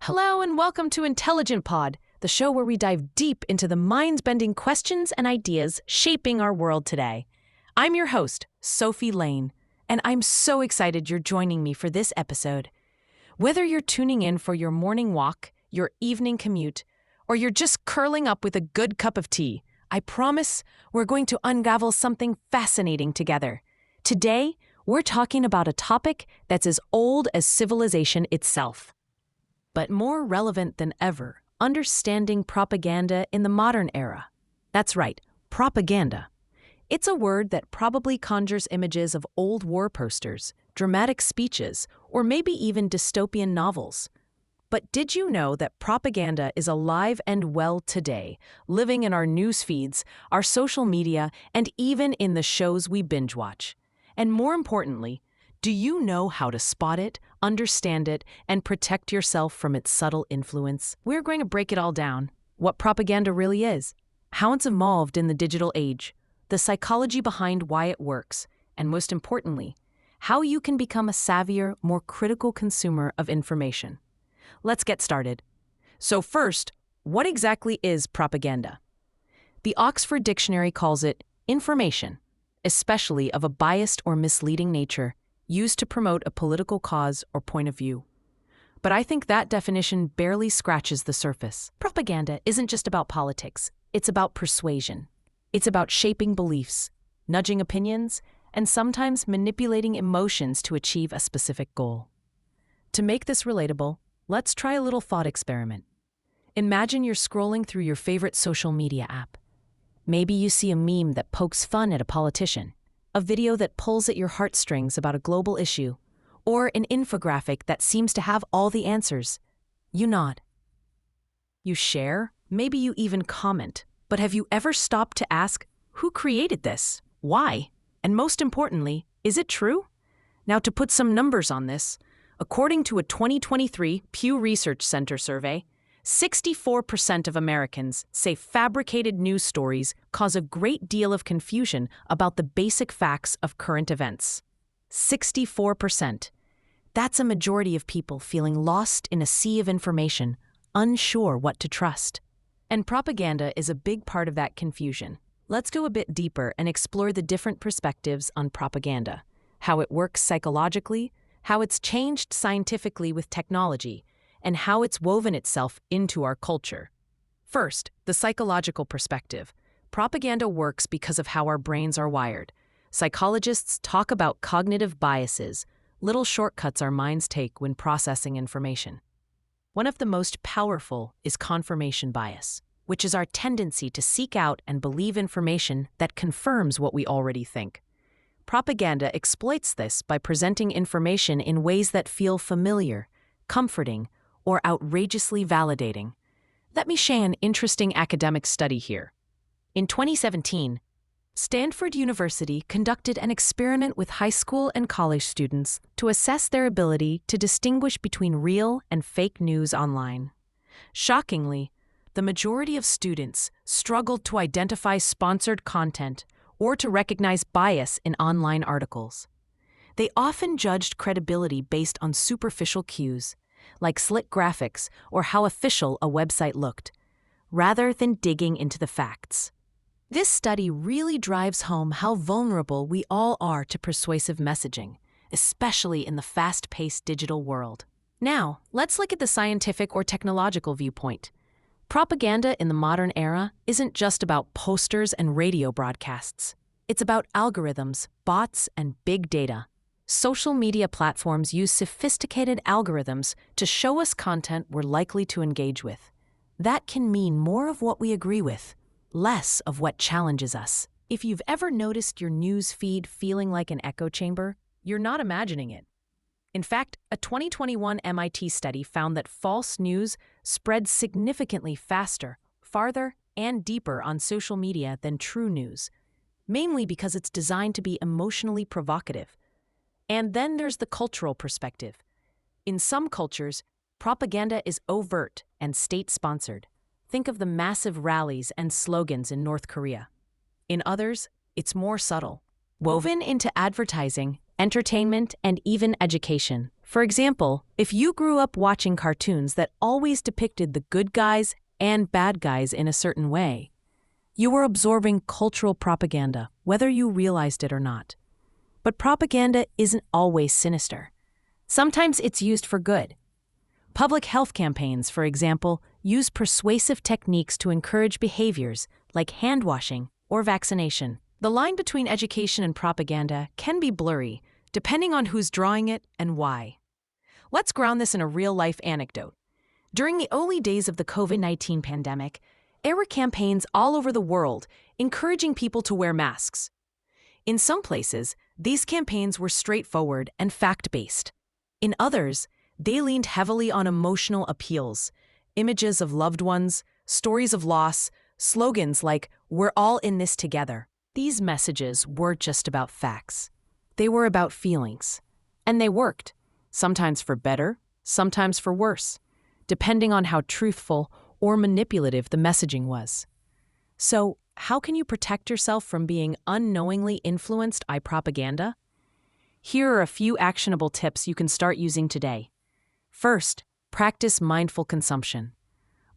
Hello and welcome to Intelligent Pod, the show where we dive deep into the mind-bending questions and ideas shaping our world today. I'm your host, Sophie Lane, and I'm so excited you're joining me for this episode. Whether you're tuning in for your morning walk, your evening commute, or you're just curling up with a good cup of tea, I promise we're going to unravel something fascinating together. Today, we're talking about a topic that's as old as civilization itself. But more relevant than ever, understanding propaganda in the modern era. That's right, propaganda. It's a word that probably conjures images of old war posters, dramatic speeches, or maybe even dystopian novels. But did you know that propaganda is alive and well today, living in our news feeds, our social media, and even in the shows we binge watch? And more importantly, do you know how to spot it, understand it, and protect yourself from its subtle influence? We're going to break it all down. What propaganda really is, how it's evolved in the digital age, the psychology behind why it works, and most importantly, how you can become a savvier, more critical consumer of information. Let's get started. So first, what exactly is propaganda? The Oxford Dictionary calls it information, especially of a biased or misleading nature, used to promote a political cause or point of view. But I think that definition barely scratches the surface. Propaganda isn't just about politics, it's about persuasion. It's about shaping beliefs, nudging opinions, and sometimes manipulating emotions to achieve a specific goal. To make this relatable, let's try a little thought experiment. Imagine you're scrolling through your favorite social media app. Maybe you see a meme that pokes fun at a politician, a video that pulls at your heartstrings about a global issue, or an infographic that seems to have all the answers. You nod. You share, maybe you even comment, but have you ever stopped to ask, who created this? Why? And most importantly, is it true? Now, to put some numbers on this, according to a 2023 Pew Research Center survey, 64% of Americans say fabricated news stories cause a great deal of confusion about the basic facts of current events. 64%. That's a majority of people feeling lost in a sea of information, unsure what to trust. And propaganda is a big part of that confusion. Let's go a bit deeper and explore the different perspectives on propaganda, how it works psychologically, how it's changed scientifically with technology, and how it's woven itself into our culture. First, the psychological perspective. Propaganda works because of how our brains are wired. Psychologists talk about cognitive biases, little shortcuts our minds take when processing information. One of the most powerful is confirmation bias, which is our tendency to seek out and believe information that confirms what we already think. Propaganda exploits this by presenting information in ways that feel familiar, comforting, or outrageously validating. Let me share an interesting academic study here. In 2017, Stanford University conducted an experiment with high school and college students to assess their ability to distinguish between real and fake news online. Shockingly, the majority of students struggled to identify sponsored content or to recognize bias in online articles. They often judged credibility based on superficial cues, like slick graphics or how official a website looked, rather than digging into the facts. This study really drives home how vulnerable we all are to persuasive messaging, especially in the fast-paced digital world. Now, let's look at the scientific or technological viewpoint. Propaganda in the modern era isn't just about posters and radio broadcasts. It's about algorithms, bots, and big data. Social media platforms use sophisticated algorithms to show us content we're likely to engage with. That can mean more of what we agree with, less of what challenges us. If you've ever noticed your news feed feeling like an echo chamber, you're not imagining it. In fact, a 2021 MIT study found that false news spreads significantly faster, farther, and deeper on social media than true news, mainly because it's designed to be emotionally provocative. And then there's the cultural perspective. In some cultures, propaganda is overt and state-sponsored. Think of the massive rallies and slogans in North Korea. In others, it's more subtle, woven into advertising, entertainment, and even education. For example, if you grew up watching cartoons that always depicted the good guys and bad guys in a certain way, you were absorbing cultural propaganda, whether you realized it or not. But propaganda isn't always sinister. Sometimes it's used for good. Public health campaigns, for example, use persuasive techniques to encourage behaviors like hand washing or vaccination. The line between education and propaganda can be blurry, depending on who's drawing it and why. Let's ground this in a real-life anecdote. During the early days of the COVID-19 pandemic, there were campaigns all over the world encouraging people to wear masks. In some places, these campaigns were straightforward and fact-based. In others, they leaned heavily on emotional appeals, images of loved ones, stories of loss, slogans like, "We're all in this together." These messages weren't just about facts. They were about feelings. And they worked, sometimes for better, sometimes for worse, depending on how truthful or manipulative the messaging was. So, how can you protect yourself from being unknowingly influenced by propaganda? Here are a few actionable tips you can start using today. First, practice mindful consumption.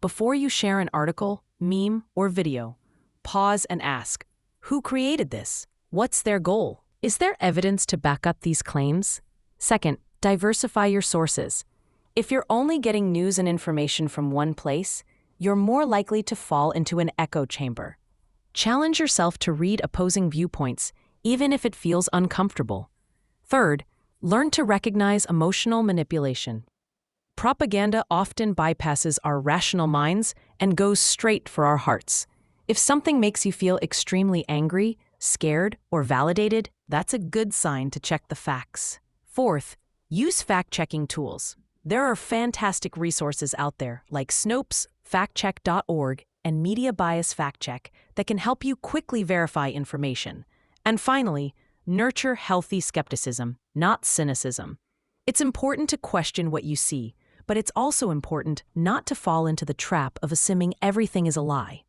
Before you share an article, meme, or video, pause and ask, who created this? What's their goal? Is there evidence to back up these claims? Second, diversify your sources. If you're only getting news and information from one place, you're more likely to fall into an echo chamber. Challenge yourself to read opposing viewpoints, even if it feels uncomfortable. Third, learn to recognize emotional manipulation. Propaganda often bypasses our rational minds and goes straight for our hearts. If something makes you feel extremely angry, scared, or validated, that's a good sign to check the facts. Fourth, use fact-checking tools. There are fantastic resources out there like Snopes, factcheck.org, and Media Bias Fact Check that can help you quickly verify information. And finally, nurture healthy skepticism, not cynicism. It's important to question what you see, but it's also important not to fall into the trap of assuming everything is a lie.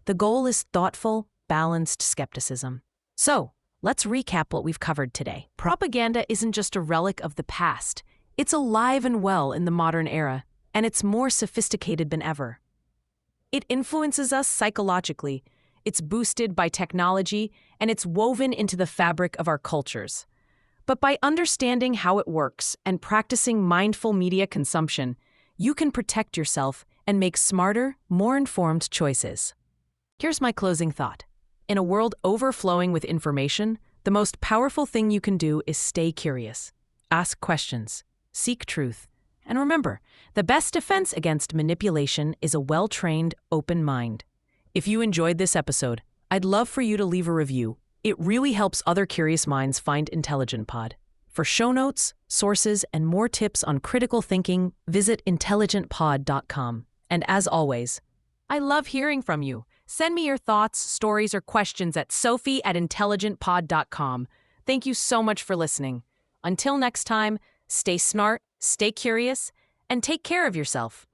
The goal is thoughtful, balanced skepticism. So, let's recap what we've covered today. Propaganda isn't just a relic of the past. It's alive and well in the modern era, and it's more sophisticated than ever. It influences us psychologically, it's boosted by technology, and it's woven into the fabric of our cultures. But by understanding how it works and practicing mindful media consumption, you can protect yourself and make smarter, more informed choices. Here's my closing thought. In a world overflowing with information, the most powerful thing you can do is stay curious. Ask questions, seek truth, and remember, the best defense against manipulation is a well-trained, open mind. If you enjoyed this episode, I'd love for you to leave a review. It really helps other curious minds find Intelligent Pod. For show notes, sources, and more tips on critical thinking, visit intelligentpod.com. And as always, I love hearing from you. Send me your thoughts, stories, or questions at sophie@intelligentpod.com. Thank you so much for listening. Until next time, stay smart, stay curious, and take care of yourself.